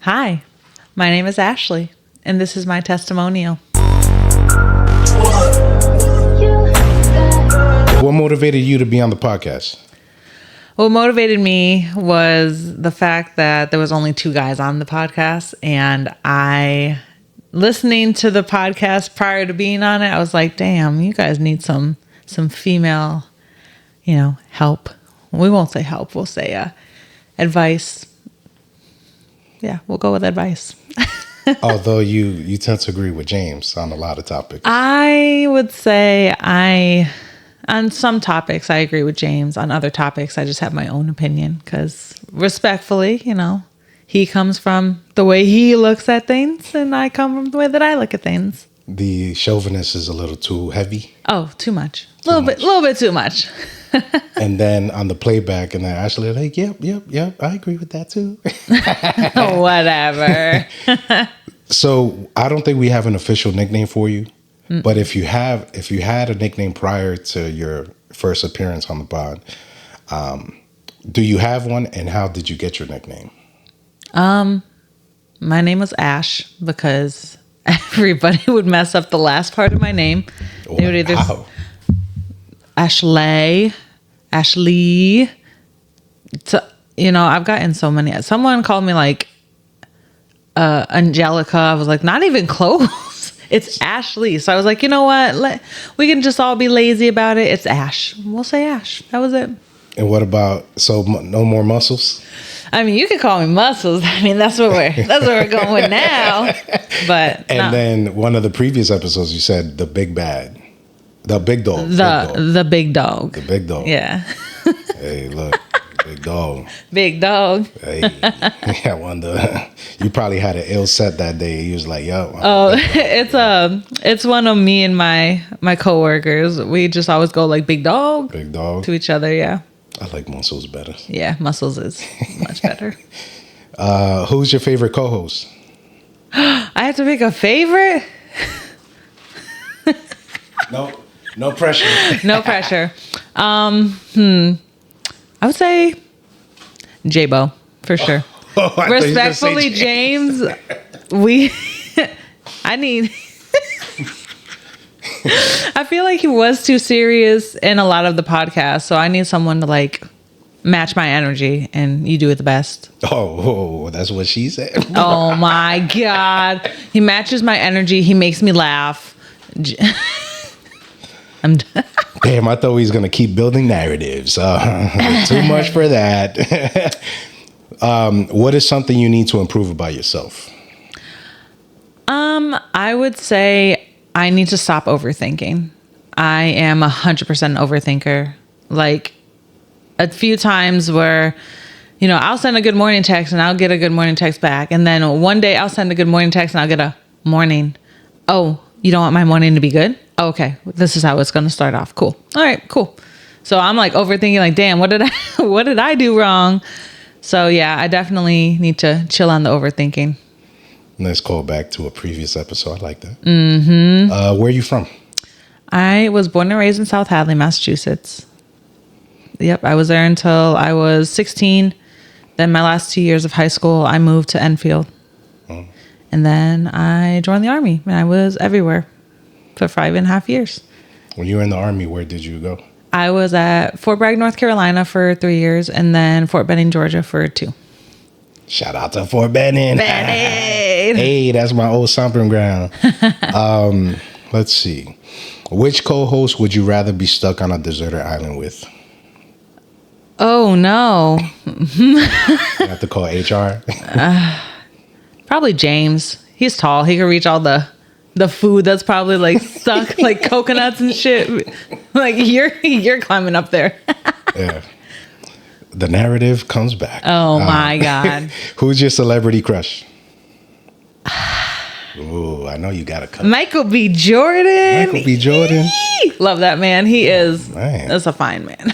Hi, my name is Ashleigh, and this is my testimonial. What motivated you to be on the podcast? What motivated me was the fact that there was only 2 guys on the podcast, and listening to the podcast prior to being on it, I was like, damn, you guys need some female, help. We won't say help, we'll say advice. Yeah, we'll go with advice. Although you tend to agree with James on a lot of topics. I would say on some topics, I agree with James. On other topics, I just have my own opinion because respectfully, he comes from the way he looks at things and I come from the way that I look at things. The chauvinist is a little too heavy. Oh, too much. A little bit too much. And then on the playback, and then Ashley like, yep, I agree with that too. Whatever. So I don't think we have an official nickname for you. But if you had a nickname prior to your first appearance on the pod, do you have one, and how did you get your nickname? My name was Ash because everybody would mess up the last part of my name. They would either How? Ashleigh. So, I've gotten so many. Someone called me like Angelica. I was like, not even close. It's Ashleigh. So I was like, you know what? We can just all be lazy about it. It's Ash. We'll say Ash. That was it. And what about no more muscles? I mean, you could call me Muscles. I mean, that's what we're going with now. But then one of the previous episodes, you said the big bad, the big dog, the big dog. the big dog. Yeah. Hey, look, big dog. Big dog. Hey, I wonder. You probably had an ill set that day. He was like, "Yo." Oh, it's one of me and my coworkers. We just always go like big dog to each other. Yeah. I like Muscles better. Yeah, Muscles is much better. Who's your favorite co-host? I have to pick a favorite? No pressure. No pressure. I would say J-Bo for sure. Respectfully, James, I feel like he was too serious in a lot of the podcasts, so I need someone to like match my energy, and you do it the best. Oh, that's what she said. Oh my God. He matches my energy. He makes me laugh. I'm done. Damn, I thought he was going to keep building narratives. Too much for that. What is something you need to improve about yourself? I would say I need to stop overthinking. I am 100% overthinker. Like a few times where, I'll send a good morning text and I'll get a good morning text back. And then one day I'll send a good morning text and I'll get a morning. Oh, you don't want my morning to be good? Okay, this is how it's going to start off. Cool. All right, cool. So I'm like overthinking, like, damn, what did I do wrong? So yeah, I definitely need to chill on the overthinking. Let's call back to a previous episode. I like that. Mm-hmm. Where are you from? I was born and raised in South Hadley, Massachusetts. Yep, I was there until I was 16. Then my last 2 years of high school, I moved to Enfield. Oh. And then I joined the Army, and I was everywhere for 5.5 years. When you were in the Army, where did you go? I was at Fort Bragg, North Carolina for 3 years, and then Fort Benning, Georgia for 2. Shout out to Fort Benning. Benning. Hey, that's my old stomping ground. Let's see. Which co-host would you rather be stuck on a deserted island with? Oh, no. You have to call HR. Probably James. He's tall. He can reach all the food that's probably like stuck, like coconuts and shit. Like you're climbing up there. Yeah. The narrative comes back. Oh my God. Who's your celebrity crush? Ooh, I know you got a couple. Michael B. Jordan. Michael B. Jordan. Love that man. He is. Man. That's a fine man.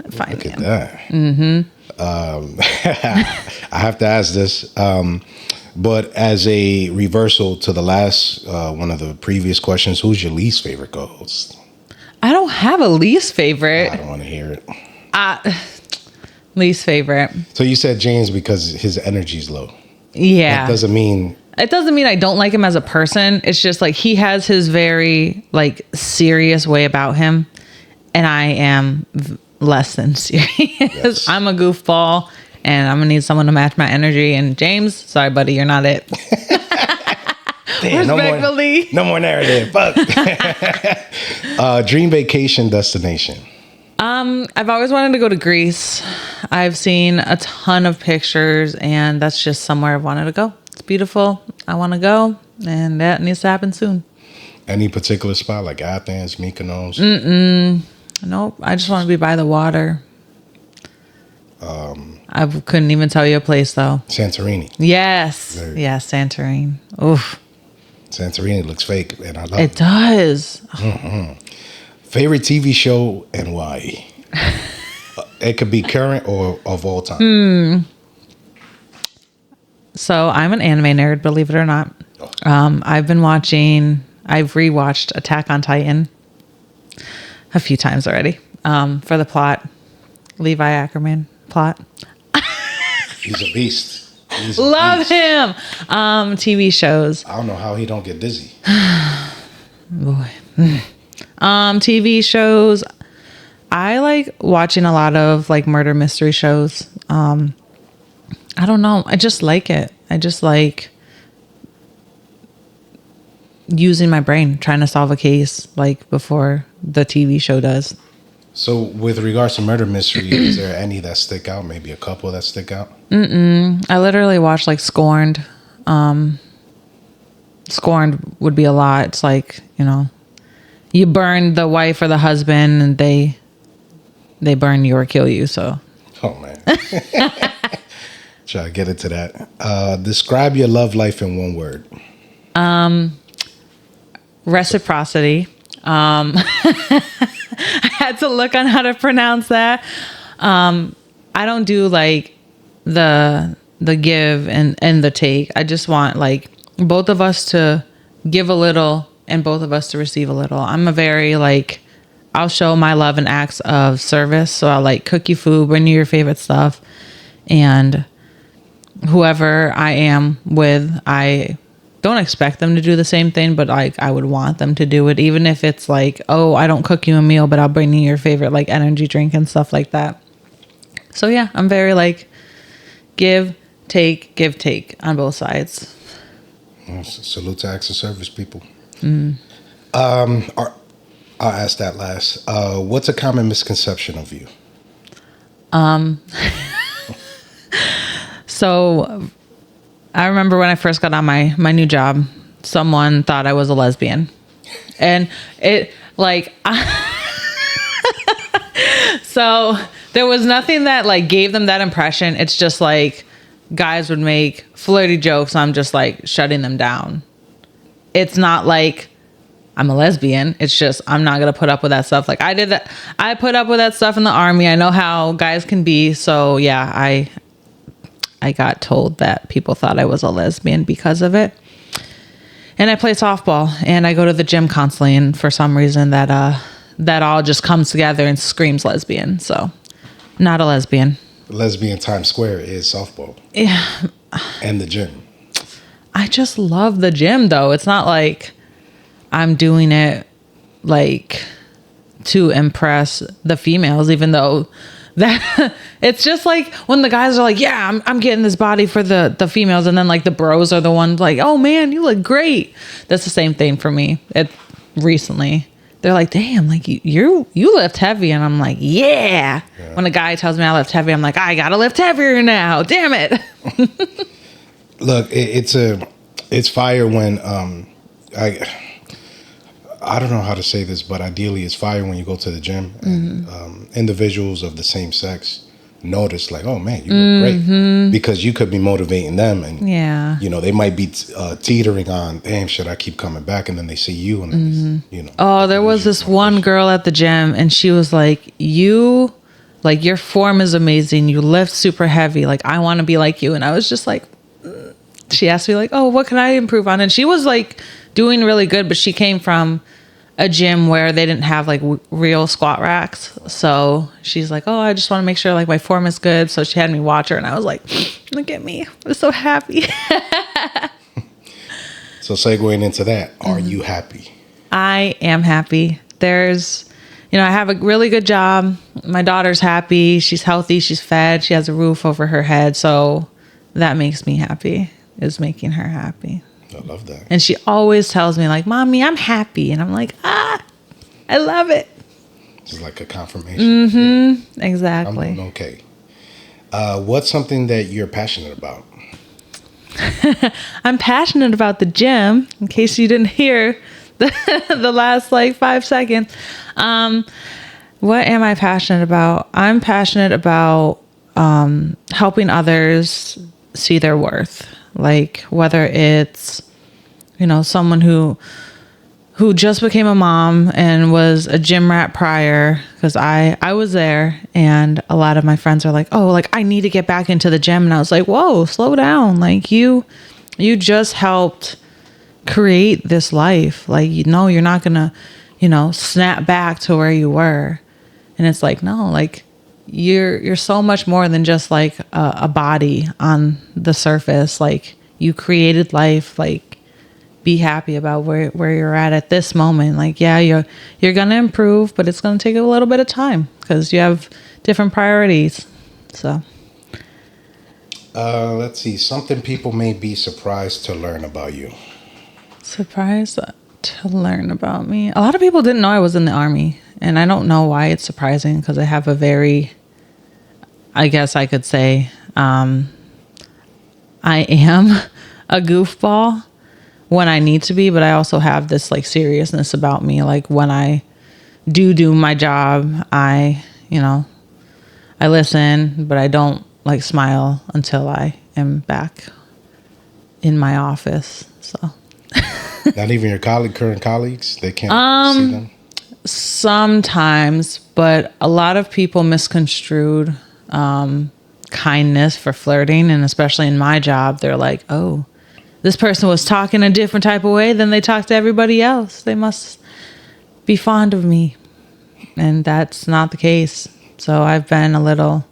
Fine Look man. at that. Mm-hmm. I have to ask this. But as a reversal to the last one of the previous questions, who's your least favorite co-host? I don't have a least favorite. I don't want to hear it. Least favorite. So you said James because his energy's low. Yeah. That doesn't mean... It doesn't mean I don't like him as a person. It's just like he has his very like serious way about him, and I am less than serious. Yes. I'm a goofball, and I'm gonna need someone to match my energy. And James, sorry, buddy, you're not it. Damn, respectfully. No more narrative. Fuck. Dream vacation destination. I've always wanted to go to Greece. I've seen a ton of pictures, and that's just somewhere I've wanted to go. It's beautiful. I want to go, and that needs to happen soon. Any particular spot like Athens, Mykonos? Nope. I just want to be by the water. I couldn't even tell you a place though. Santorini. Yes. Yes, Santorini. Oof. Santorini looks fake, and I love it. It does. Mm-hmm. Favorite TV show and why? It could be current or of all time. So I'm an anime nerd, believe it or not. I've rewatched Attack on Titan a few times already for the plot. Levi Ackerman plot. He's a beast. Love him. TV shows. I don't know how he don't get dizzy. Boy. TV shows. I like watching a lot of like murder mystery shows. I don't know. I just like it. I just like using my brain, trying to solve a case like before the TV show does. So with regards to murder mystery, is there any that stick out? Maybe a couple that stick out? I literally watched like Scorned. Scorned would be a lot. It's like, you know, you burn the wife or the husband and they burn you or kill you. So. Oh man. Try to get into that. Describe your love life in one word. Reciprocity. I had to look on how to pronounce that. I don't do like the give and the take. I just want like both of us to give a little and both of us to receive a little. I'm a very like, I'll show my love in acts of service. So I'll like cook you food, bring you your favorite stuff, and whoever I am with, I don't expect them to do the same thing, but I would want them to do it, even if it's like, oh, I don't cook you a meal, but I'll bring you your favorite like energy drink and stuff like that. So yeah, I'm very like give, take on both sides. Salute to acts of service, people. I'll ask that last. What's a common misconception of you? So I remember when I first got on my new job, someone thought I was a lesbian. And it like, so there was nothing that like gave them that impression. It's just like guys would make flirty jokes. I'm just like shutting them down. It's not like I'm a lesbian. It's just, I'm not going to put up with that stuff. Like I did that. I put up with that stuff in the Army. I know how guys can be. So yeah, I got told that people thought I was a lesbian because of it. And I play softball and I go to the gym constantly. And for some reason that all just comes together and screams lesbian. So not a lesbian. Lesbian Times Square is softball. Yeah. And the gym. I just love the gym though. It's not like I'm doing it like to impress the females, even though that it's just like when the guys are like, yeah, I'm getting this body for the females, and then like the bros are the ones like, oh man, you look great. That's the same thing for me. Recently they're like, damn, like you lift heavy, and I'm like, yeah. When a guy tells me I lift heavy, I'm like, I gotta lift heavier now, damn it. Look, it's fire when I don't know how to say this, but ideally it's fire when you go to the gym and individuals of the same sex notice like, oh man, you look great, because you could be motivating them, and you know, they might be teetering on, damn, should I keep coming back? And then they see you and then you know. Oh, there was this one girl at the gym and she was like, your form is amazing, you lift super heavy, like I want to be like you. And I was just like, she asked me like, oh, what can I improve on? And she was like doing really good, but she came from a gym where they didn't have like real squat racks. So she's like, oh, I just want to make sure like my form is good. So she had me watch her, and I was like, Look at me. I'm so happy. So segueing into that, are you happy? I am happy. I have a really good job. My daughter's happy. She's healthy. She's fed. She has a roof over her head. So that makes me happy, is making her happy. I love that. And she always tells me like, Mommy, I'm happy. And I'm like, I love it. It's like a confirmation. Mm-hmm. Exactly. I'm doing okay. What's something that you're passionate about? I'm passionate about the gym, in case you didn't hear the last like 5 seconds. What am I passionate about? I'm passionate about helping others see their worth. Like whether it's, someone who just became a mom and was a gym rat prior, because I was there, and a lot of my friends are like, oh, like I need to get back into the gym. And I was like, whoa, slow down. Like you just helped create this life. Like, you're not gonna, snap back to where you were. And it's like, no, like you're so much more than just like a body on the surface. Like you created life. Like, be happy about where you're at this moment. Like, yeah, you're going to improve, but it's going to take a little bit of time because you have different priorities. So, let's see. Something people may be surprised to learn about you. Surprised to learn about me. A lot of people didn't know I was in the Army, and I don't know why it's surprising because I have a very, I guess I could say, I am a goofball when I need to be, but I also have this like seriousness about me. Like when I do my job, I listen, but I don't like smile until I am back in my office. So not even your current colleagues, they can't see them? Sometimes, but a lot of people misconstrued kindness for flirting, and especially in my job, they're like, oh, this person was talking a different type of way than they talk to everybody else. They must be fond of me. And that's not the case. So I've been a little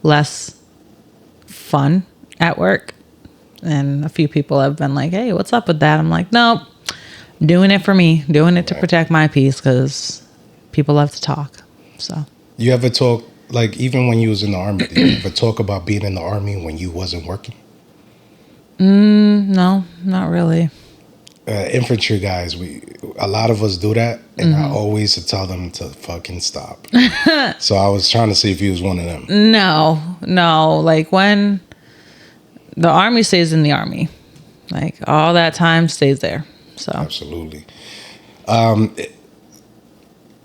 less fun at work. And a few people have been like, hey, what's up with that? I'm like, nope, doing it for me, doing it to protect my peace because people love to talk. So you ever talk, like even when you was in the Army, did you ever talk about being in the Army when you wasn't working? No, not really. Infantry guys, a lot of us do that, and I always tell them to fucking stop. So I was trying to see if you was one of them. No. Like when the Army stays in the Army, like all that time stays there. So absolutely.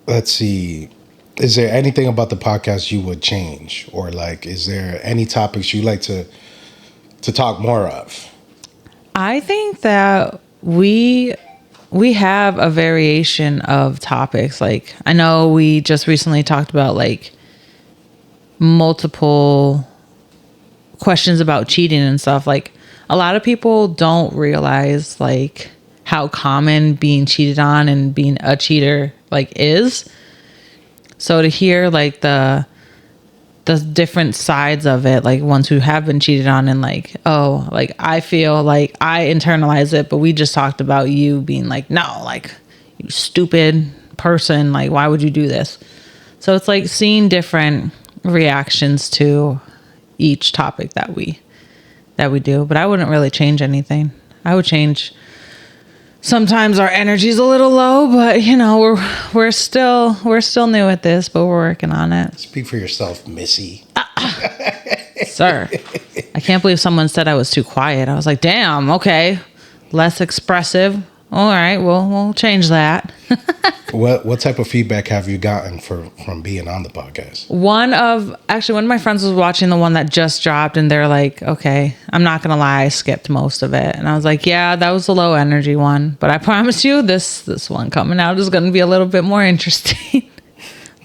Let's see. Is there anything about the podcast you would change, or like, is there any topics you like to talk more of? I think that we have a variation of topics. Like I know we just recently talked about like multiple questions about cheating and stuff. Like a lot of people don't realize like how common being cheated on and being a cheater like is. So to hear like the different sides of it, like ones who have been cheated on, and like, oh, like I feel like I internalize it, but we just talked about you being like, no, like you stupid person, like why would you do this? So it's like seeing different reactions to each topic that we do. But I wouldn't really change anything. I would change sometimes our energy's a little low, but we're still new at this, but we're working on it. Speak for yourself, Missy. Sir, I can't believe someone said I was too quiet. I was like, damn, okay, less expressive. All right, well, we'll change that. What type of feedback have you gotten from being on the podcast? One of my friends was watching the one that just dropped, and they're like, okay, I'm not gonna lie, I skipped most of it. And I was like, yeah, that was a low energy one, but I promise you this one coming out is gonna be a little bit more interesting.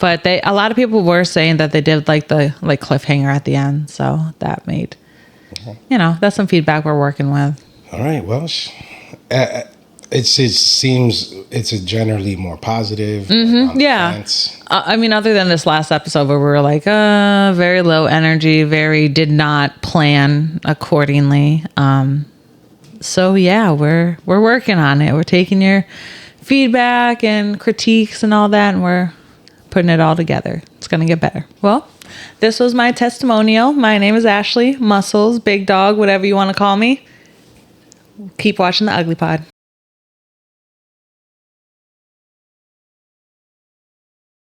But a lot of people were saying that they did like the cliffhanger at the end, so that made that's some feedback we're working with. All right, well, it seems it's a generally more positive. Yeah, I mean, other than this last episode where we were like, very low energy, very did not plan accordingly. So yeah, we're working on it. We're taking your feedback and critiques and all that, and we're putting it all together. It's going to get better. Well, this was my testimonial. My name is Ashleigh, Muscles, Big Dog, whatever you want to call me. Keep watching The Ugly Pod.